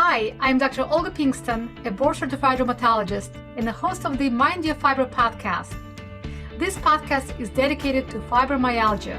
Hi, I'm Dr. Olga Pinkston, a board-certified rheumatologist and the host of the Mind Your Fibro podcast. This podcast is dedicated to fibromyalgia.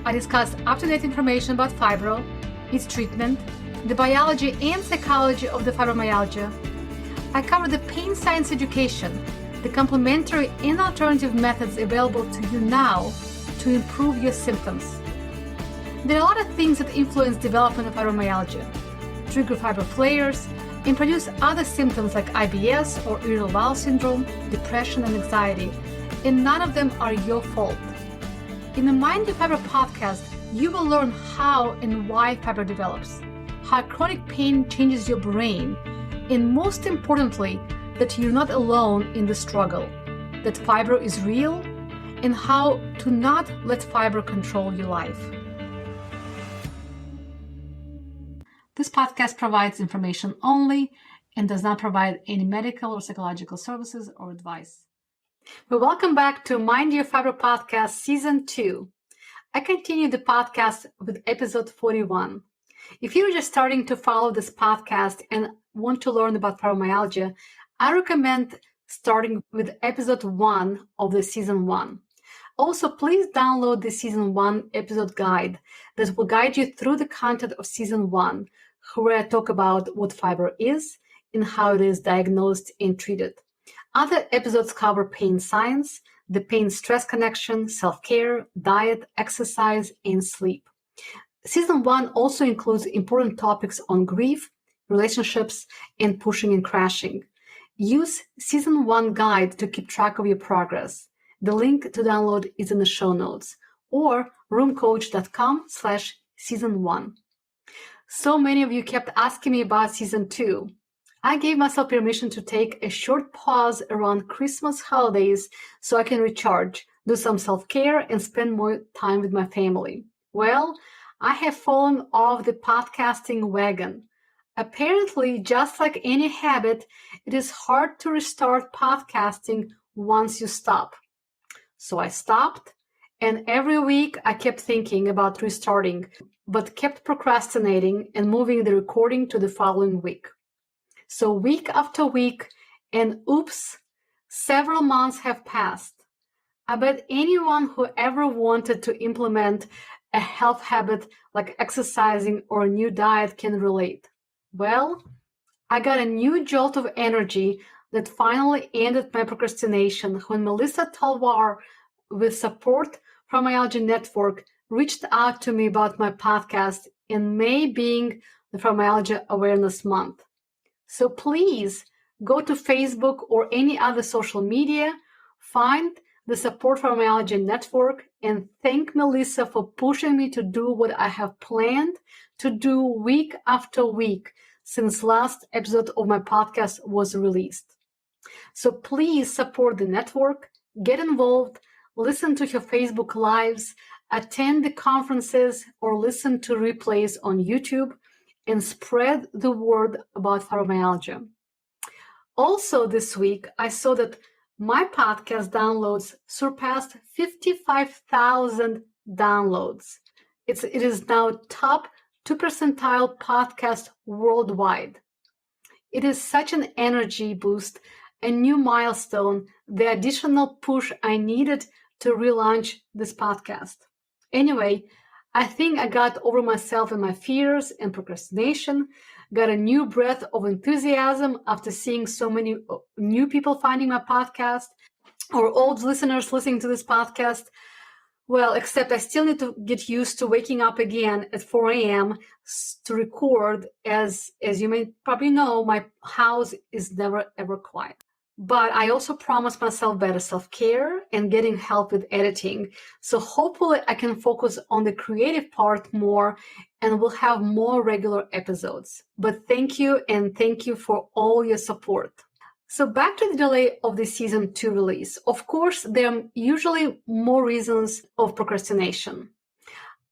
I discuss up-to-date information about fibro, its treatment, the biology and psychology of the fibromyalgia. I cover the pain science education, the complementary and alternative methods available to you now to improve your symptoms. There are a lot of things that influence development of fibromyalgia, trigger fibro flares, and produce other symptoms like IBS or irritable bowel syndrome, depression, and anxiety, and none of them are your fault. In the Mind Your Fibro podcast, you will learn how and why fibro develops, how chronic pain changes your brain, and most importantly, that you're not alone in the struggle, that fibro is real, and how to not let fibro control your life. This podcast provides information only and does not provide any medical or psychological services or advice. Well, welcome back to Mind Your Fibro podcast Season 2. I continue the podcast with episode 41. If you're just starting to follow this podcast and want to learn about fibromyalgia, I recommend starting with episode 1 of the Season 1. Also, please download the Season 1 episode guide that will guide you through the content of Season 1, where I talk about what fibro is and how it is diagnosed and treated. Other episodes cover pain science, the pain-stress connection, self-care, diet, exercise, and sleep. Season 1 also includes important topics on grief, relationships, and pushing and crashing. Use Season 1 guide to keep track of your progress. The link to download is in the show notes or roomcoach.com/season1. So many of you kept asking me about Season 2. I gave myself permission to take a short pause around Christmas holidays so I can recharge, do some self-care, and spend more time with my family. Well, I have fallen off the podcasting wagon. Apparently, just like any habit, it is hard to restart podcasting once you stop. So I stopped, and every week I kept thinking about restarting, but kept procrastinating and moving the recording to the following week. So week after week, and oops, several months have passed. I bet anyone who ever wanted to implement a health habit like exercising or a new diet can relate. Well, I got a new jolt of energy that finally ended my procrastination when Melissa Talwar with support from Fibromyalgia Network reached out to me about my podcast in May being the Fibromyalgia Awareness Month. So please go to Facebook or any other social media, find the Support Fibromyalgia Network, and thank Melissa for pushing me to do what I have planned to do week after week since last episode of my podcast was released. So please support the network, get involved, listen to her Facebook Lives, attend the conferences, or listen to replays on YouTube, and spread the word about fibromyalgia. Also this week, I saw that my podcast downloads surpassed 55,000 downloads. It is now top 2 percentile podcast worldwide. It is such an energy boost, a new milestone, the additional push I needed to relaunch this podcast. Anyway, I think I got over myself and my fears and procrastination, got a new breath of enthusiasm after seeing so many new people finding my podcast or old listeners listening to this podcast. Well, except I still need to get used to waking up again at 4 a.m. to record. As you may probably know, my house is never ever quiet. But I also promised myself better self-care and getting help with editing. So hopefully I can focus on the creative part more and we'll have more regular episodes. But thank you, and thank you for all your support. So back to the delay of the Season 2 release. Of course, there are usually more reasons of procrastination.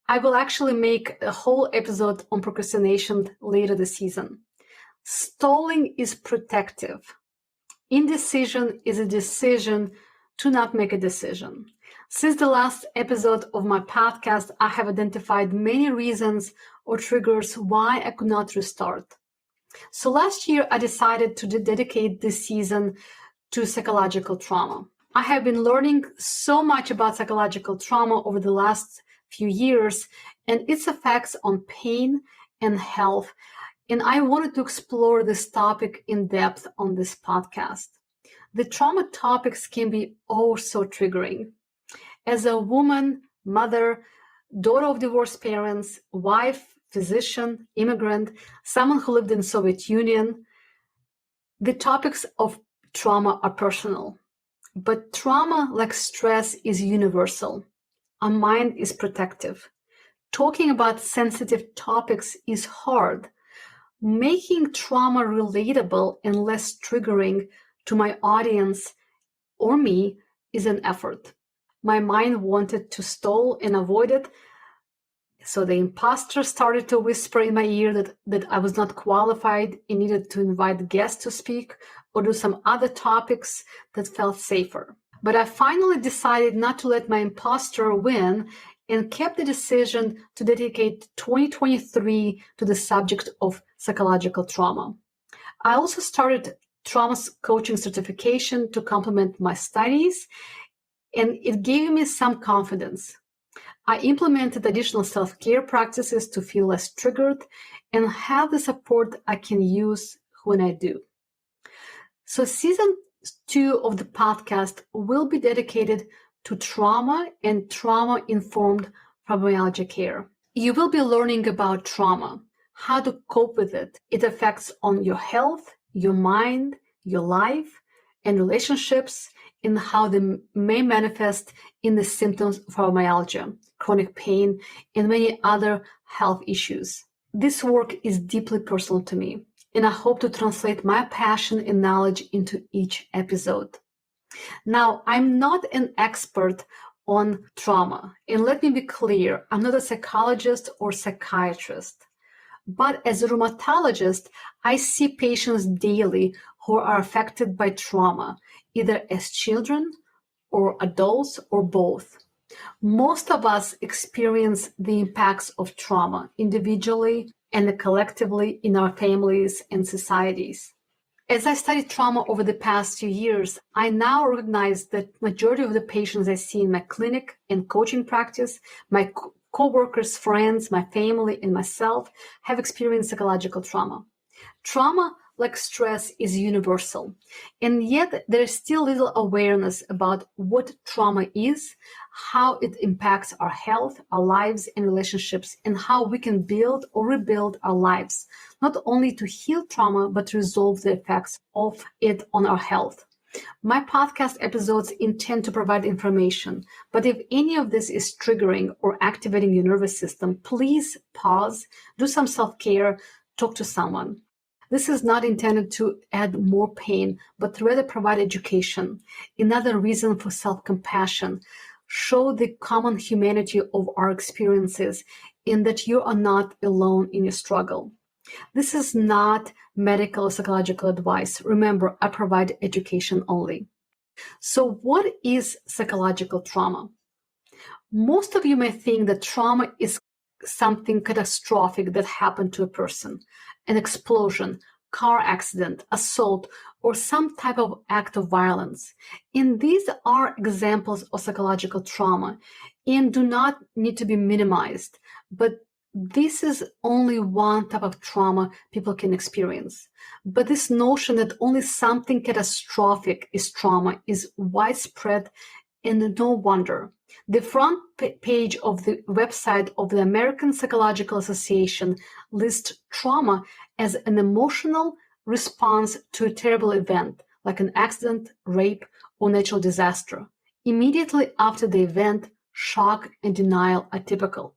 I will actually make a whole episode on procrastination later this season. Stalling is protective. Indecision is a decision to not make a decision. Since the last episode of my podcast, I have identified many reasons or triggers why I could not restart. So last year, I decided to dedicate this season to psychological trauma. I have been learning so much about psychological trauma over the last few years and its effects on pain and health, and I wanted to explore this topic in depth on this podcast. The trauma topics can be oh so triggering. As a woman, mother, daughter of divorced parents, wife, physician, immigrant, someone who lived in Soviet Union, the topics of trauma are personal. But trauma, like stress, is universal. Our mind is protective. Talking about sensitive topics is hard. Making trauma relatable and less triggering to my audience or me is an effort. My mind wanted to stall and avoid it, so the imposter started to whisper in my ear that I was not qualified and needed to invite guests to speak or do some other topics that felt safer. But I finally decided not to let my imposter win and kept the decision to dedicate 2023 to the subject of psychological trauma. I also started trauma coaching certification to complement my studies, and it gave me some confidence. I implemented additional self-care practices to feel less triggered and have the support I can use when I do. So season 2 of the podcast will be dedicated to trauma and trauma-informed fibromyalgia care. You will be learning about trauma, how to cope with it. It affects on your health, your mind, your life, and relationships, and how they may manifest in the symptoms of fibromyalgia, chronic pain, and many other health issues. This work is deeply personal to me, and I hope to translate my passion and knowledge into each episode. Now, I'm not an expert on trauma, and let me be clear, I'm not a psychologist or psychiatrist. But as a rheumatologist, I see patients daily who are affected by trauma, either as children or adults or both. Most of us experience the impacts of trauma individually and collectively in our families and societies. As I studied trauma over the past few years, I now recognize that majority of the patients I see in my clinic and coaching practice, my co-workers, friends, my family, and myself have experienced psychological trauma. Trauma, like stress, is universal, and yet there is still little awareness about what trauma is, how it impacts our health, our lives, and relationships, and how we can build or rebuild our lives, not only to heal trauma, but to resolve the effects of it on our health. My podcast episodes intend to provide information, but if any of this is triggering or activating your nervous system, please pause, do some self-care, talk to someone. This is not intended to add more pain, but to rather provide education. Another reason for self-compassion, show the common humanity of our experiences in that you are not alone in your struggle. This is not medical or psychological advice. Remember, I provide education only. So what is psychological trauma? Most of you may think that trauma is something catastrophic that happened to a person, an explosion, car accident, assault, or some type of act of violence. And these are examples of psychological trauma and do not need to be minimized, but this is only one type of trauma people can experience. But this notion that only something catastrophic is trauma is widespread, and no wonder. The front page of the website of the American Psychological Association lists trauma as an emotional response to a terrible event, like an accident, rape, or natural disaster. Immediately after the event, shock and denial are typical.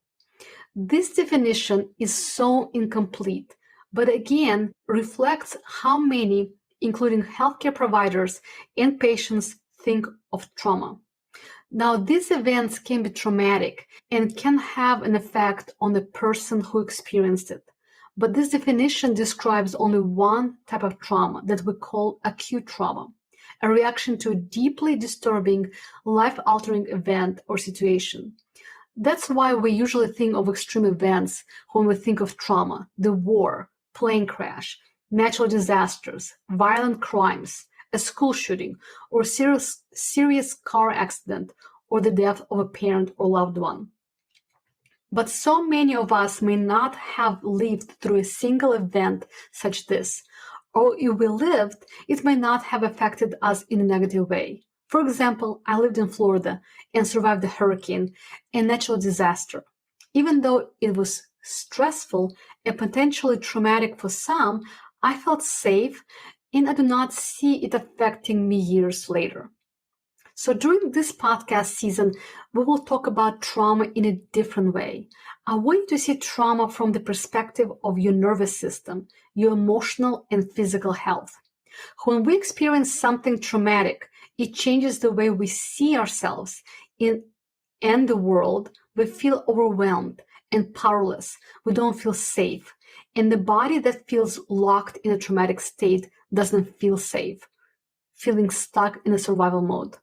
This definition is so incomplete, but again reflects how many, including healthcare providers and patients, think of trauma. Now, these events can be traumatic and can have an effect on the person who experienced it. But this definition describes only one type of trauma that we call acute trauma, a reaction to a deeply disturbing, life-altering event or situation. That's why we usually think of extreme events when we think of trauma: the war, plane crash, natural disasters, violent crimes, a school shooting, or serious car accident, or the death of a parent or loved one. But so many of us may not have lived through a single event such as this, or if we lived, it may not have affected us in a negative way. For example, I lived in Florida and survived a hurricane, a natural disaster. Even though it was stressful and potentially traumatic for some, I felt safe and I do not see it affecting me years later. So during this podcast season, we will talk about trauma in a different way. I want you to see trauma from the perspective of your nervous system, your emotional and physical health. When we experience something traumatic, it changes the way we see ourselves and the world. We feel overwhelmed and powerless. We don't feel safe. And the body that feels locked in a traumatic state doesn't feel safe, feeling stuck in a survival mode.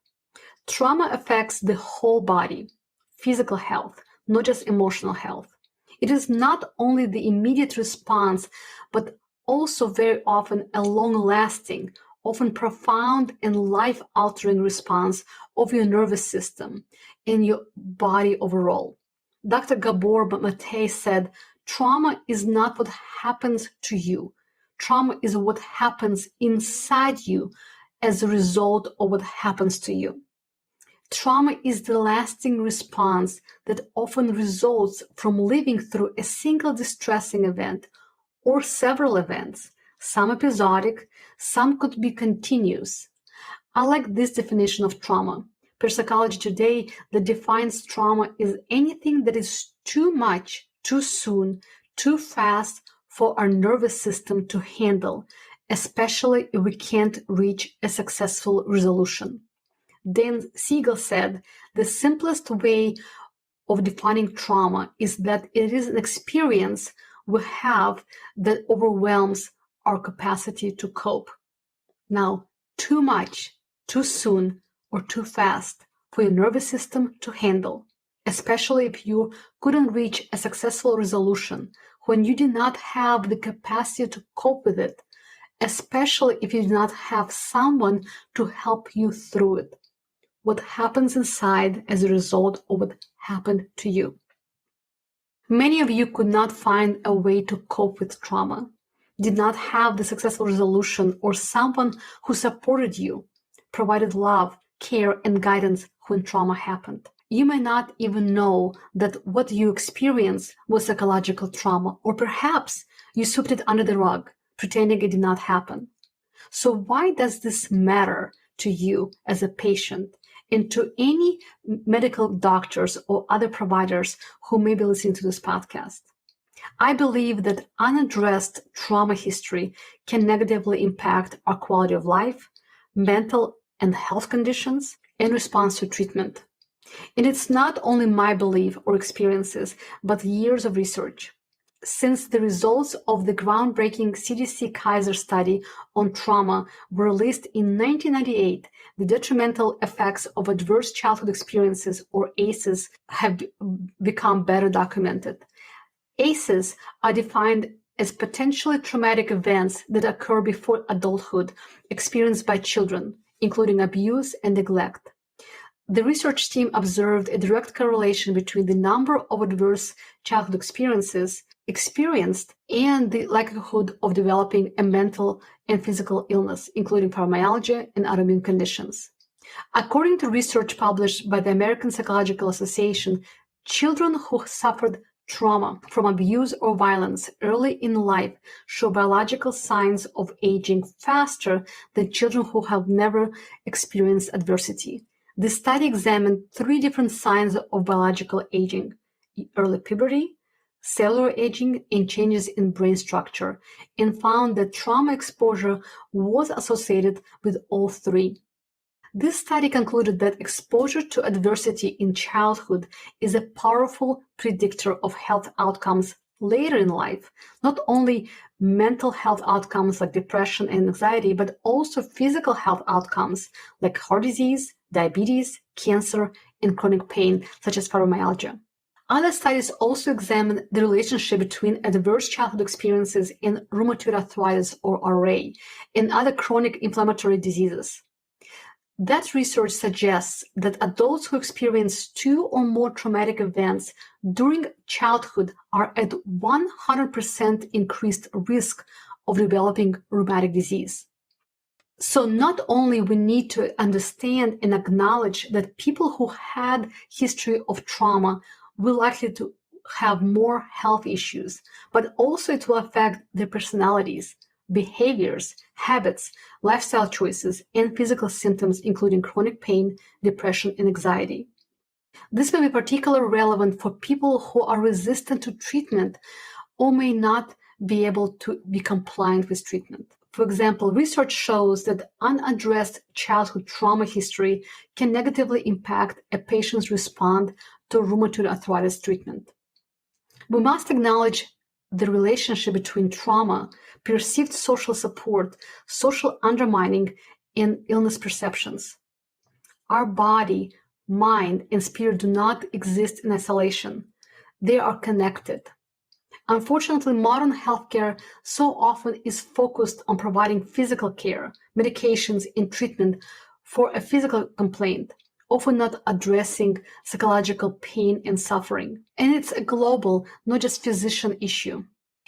Trauma affects the whole body, physical health, not just emotional health. It is not only the immediate response, but also very often a long-lasting, often profound and life-altering response of your nervous system and your body overall. Dr. Gabor Mate said, trauma is not what happens to you. Trauma is what happens inside you as a result of what happens to you. Trauma is the lasting response that often results from living through a single distressing event or several events, some episodic, some could be continuous. I like this definition of trauma. Per Psychology Today, that defines trauma is anything that is too much, too soon, too fast for our nervous system to handle, especially if we can't reach a successful resolution. Dan Siegel said, the simplest way of defining trauma is that it is an experience we have that overwhelms our capacity to cope. Now, too much, too soon, or too fast for your nervous system to handle, especially if you couldn't reach a successful resolution, when you did not have the capacity to cope with it, especially if you do not have someone to help you through it. What happens inside as a result of what happened to you. Many of you could not find a way to cope with trauma, did not have the successful resolution or someone who supported you, provided love, care, and guidance when trauma happened. You may not even know that what you experienced was psychological trauma, or perhaps you swept it under the rug, pretending it did not happen. So why does this matter to you as a patient? And to any medical doctors or other providers who may be listening to this podcast. I believe that unaddressed trauma history can negatively impact our quality of life, mental and health conditions, and response to treatment. And it's not only my belief or experiences, but years of research. Since the results of the groundbreaking CDC Kaiser study on trauma were released in 1998, the detrimental effects of adverse childhood experiences, or ACEs, have become better documented. ACEs are defined as potentially traumatic events that occur before adulthood experienced by children, including abuse and neglect. The research team observed a direct correlation between the number of adverse childhood experiences experienced and the likelihood of developing a mental and physical illness, including fibromyalgia and autoimmune conditions. According to research published by the American Psychological Association, children who suffered trauma from abuse or violence early in life show biological signs of aging faster than children who have never experienced adversity. The study examined 3 different signs of biological aging: early puberty, cellular aging, and changes in brain structure, and found that trauma exposure was associated with all 3. This study concluded that exposure to adversity in childhood is a powerful predictor of health outcomes later in life, not only mental health outcomes like depression and anxiety, but also physical health outcomes like heart disease, diabetes, cancer, and chronic pain such as fibromyalgia. Other studies also examine the relationship between adverse childhood experiences in rheumatoid arthritis or RA and other chronic inflammatory diseases. That research suggests that adults who experience 2 or more traumatic events during childhood are at 100% increased risk of developing rheumatic disease. So not only we need to understand and acknowledge that people who had history of trauma will likely to have more health issues, but also it will affect their personalities, behaviors, habits, lifestyle choices, and physical symptoms, including chronic pain, depression, and anxiety. This may be particularly relevant for people who are resistant to treatment or may not be able to be compliant with treatment. For example, research shows that unaddressed childhood trauma history can negatively impact a patient's response to rheumatoid arthritis treatment. We must acknowledge the relationship between trauma, perceived social support, social undermining, and illness perceptions. Our body, mind, and spirit do not exist in isolation. They are connected. Unfortunately, modern healthcare so often is focused on providing physical care, medications, and treatment for a physical complaint, often not addressing psychological pain and suffering. And it's a global, not just physician issue.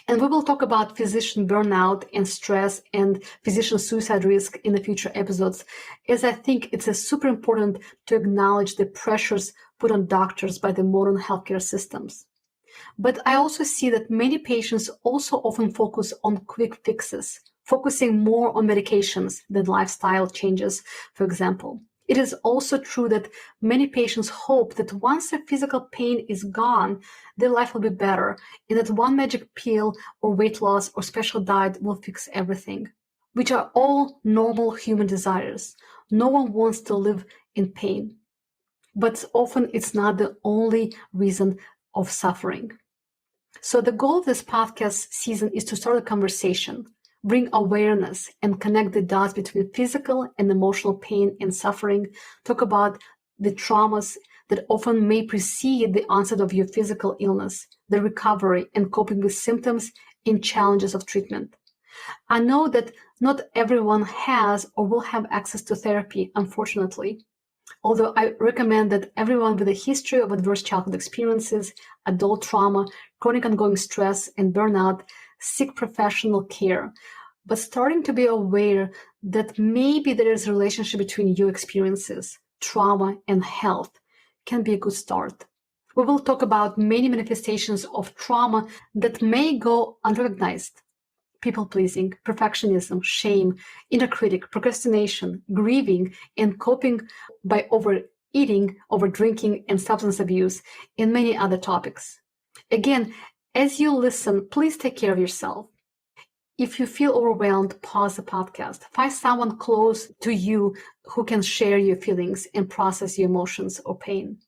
And we will talk about physician burnout and stress and physician suicide risk in the future episodes, as I think it's super important to acknowledge the pressures put on doctors by the modern healthcare systems. But I also see that many patients also often focus on quick fixes, focusing more on medications than lifestyle changes, for example. It is also true that many patients hope that once their physical pain is gone, their life will be better, and that one magic pill or weight loss or special diet will fix everything, which are all normal human desires. No one wants to live in pain, but often it's not the only reason of suffering. So the goal of this podcast season is to start a conversation, bring awareness, and connect the dots between physical and emotional pain and suffering, talk about the traumas that often may precede the onset of your physical illness, the recovery and coping with symptoms and challenges of treatment. I know that not everyone has or will have access to therapy, unfortunately. Although I recommend that everyone with a history of adverse childhood experiences, adult trauma, chronic ongoing stress, and burnout seek professional care. But starting to be aware that maybe there is a relationship between your experiences, trauma, and health can be a good start. We will talk about many manifestations of trauma that may go unrecognized. People-pleasing, perfectionism, shame, inner critic, procrastination, grieving, and coping by overeating, overdrinking, and substance abuse, and many other topics. Again, as you listen, please take care of yourself. If you feel overwhelmed, pause the podcast. Find someone close to you who can share your feelings and process your emotions or pain.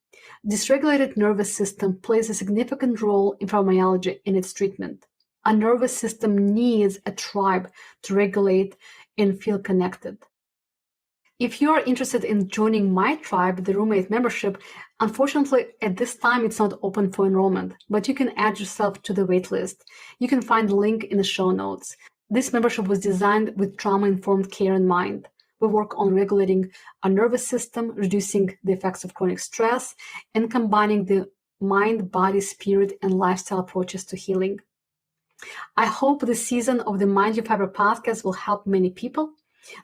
Dysregulated nervous system plays a significant role in fibromyalgia and its treatment. Our nervous system needs a tribe to regulate and feel connected. If you are interested in joining my tribe, the Roommate membership, unfortunately, at this time, it's not open for enrollment, but you can add yourself to the waitlist. You can find the link in the show notes. This membership was designed with trauma-informed care in mind. We work on regulating our nervous system, reducing the effects of chronic stress, and combining the mind, body, spirit, and lifestyle approaches to healing. I hope the season of the Mind Your Fiber podcast will help many people,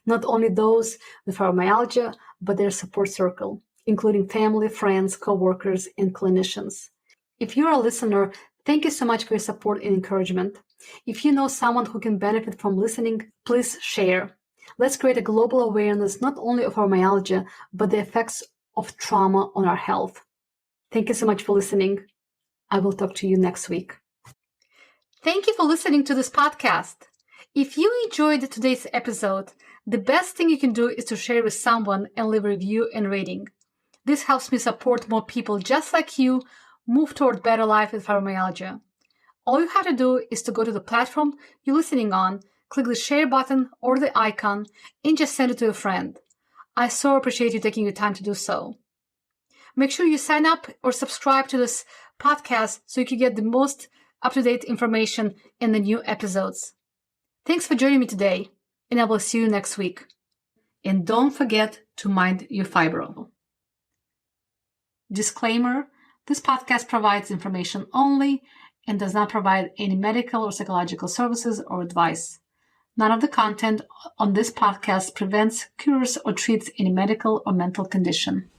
not only those with fibromyalgia, but their support circle, including family, friends, coworkers, and clinicians. If you're a listener, thank you so much for your support and encouragement. If you know someone who can benefit from listening, please share. Let's create a global awareness not only of fibromyalgia, but the effects of trauma on our health. Thank you so much for listening. I will talk to you next week. Thank you for listening to this podcast. If you enjoyed today's episode, the best thing you can do is to share with someone and leave a review and rating. This helps me support more people just like you move toward better life with fibromyalgia. All you have to do is to go to the platform you're listening on, click the share button or the icon, and just send it to a friend. I so appreciate you taking your time to do so. Make sure you sign up or subscribe to this podcast so you can get the most up-to-date information in the new episodes. Thanks for joining me today, and I will see you next week. And don't forget to mind your fibro. Disclaimer, this podcast provides information only and does not provide any medical or psychological services or advice. None of the content on this podcast prevents, cures, or treats any medical or mental condition.